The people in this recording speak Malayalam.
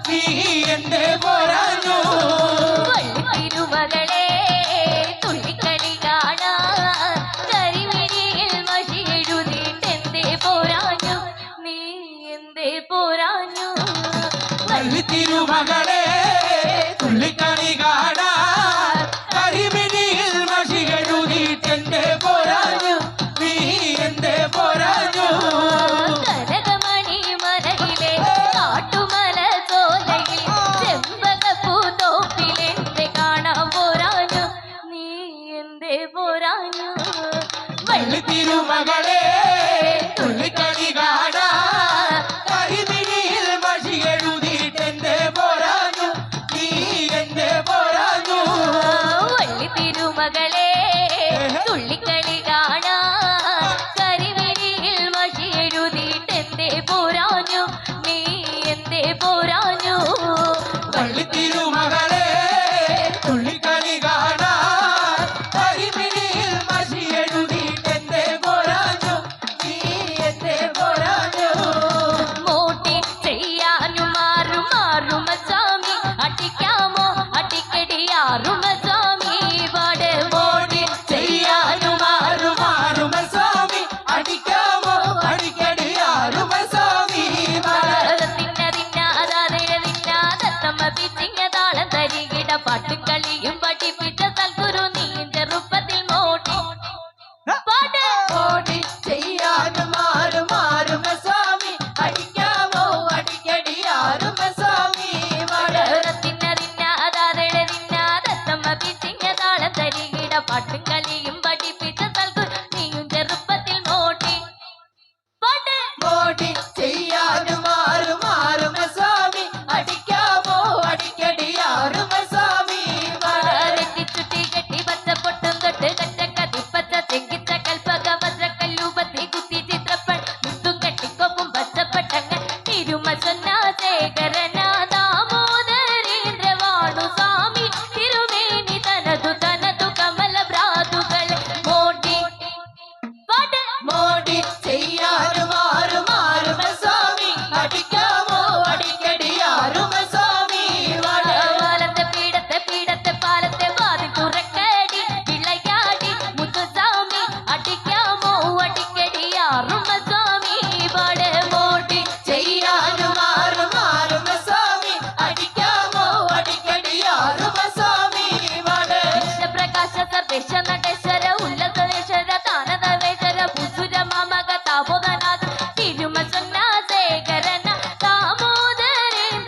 നീ എന്തേ പോരാഞ്ഞു തിരുമകളെ തുള്ളിക്കളി കാണാൻ കരിമിഴിയിൽ മഷി എഴുതിയിട്ടെന്തേ പോരാഞ്ഞു നീ എന്തേ പോരാഞ്ഞു തിരുമകളെ തുള്ളിക്കളി കാണാൻ കരിമിഴിയിൽ മഷി എഴുതിയിട്ടെന്തേ പോരാഞ്ഞു നീ എന്തേ പോരാഞ്ഞു കനകമണി മരയിലെ കാട്ടുമല ചോലയിൽ ചെമ്പകപ്പൂ തോപ്പിലെന്തേ കാണാൻ പോരാഞ്ഞു നീ എന്തേ പോരാഞ്ഞു തിരുമകളെ തുള്ളിക്കളി കാണാൻ കരിമിഴിയിൽ മഷി എഴുതിയിട്ടെന്തേ പോരാഞ്ഞു നീ എന്തേ പോരാഞ്ഞു തിരുമകളെ തുള്ളിക്കളി കാണാൻ കരിമിഴിയിൽ മഷി എഴുതിയിട്ടെന്തേ പോരാഞ്ഞു നീ എന്തേ പോരാഞ്ഞു തിരുമകളെ തുള്ളിക്കളി കാണാൻ കരിമിഴിയിൽ മഷി എഴുതിയിട്ടെന്തേ പോരാഞ്ഞു നീ എന്തേ പോരാഞ്ഞു മോട്ടി ചെയ്യാനും മാറും മാറും സ്വാമി അടിക്കാമോ അടിക്കടിയാറും സ്വാമി പാട് മോടി ചെയ്യാനും മാറും സ്വാമി അടിക്കാമോ അടിക്കടിയാറും സ്വാമി താളം തരികിട പാട്ടും കളിയും പഠിപ്പിച്ച സൽഗുരു നീ ചെറുപ്പത്തിൽ മോട്ടി പാട്ട് ഓടി ചെയ്യാനും മാറും സ്വാമി അടിക്കാമോ അടിക്കടിയാറും സ്വാമി താളം തരികിട പാട്ടും കളിയും പഠിപ്പിച്ച സൽഗുരു നീയും ചെറുപ്പത്തിൽ മോട്ടി പാട്ട് ഓടി ചെയ്യാനും മാറും സ്വാമി അടിക്കാമോ അടിക്കടിയാറും സ്വാമി ചുട്ടി കെട്ടി പച്ച പൊട്ടും തൊട്ട് കച്ചക്കതി പച്ച ചെങ്കിച്ച കൽപ്പക വജ്രക്കല്ലൂപത്തി കുത്തി ചിത്രപ്പൺ മുത്തും കെട്ടിക്കൊപ്പും പച്ചപ്പെട്ടങ്ങ തിരുമ ചൊന്ന ശേഖരൻ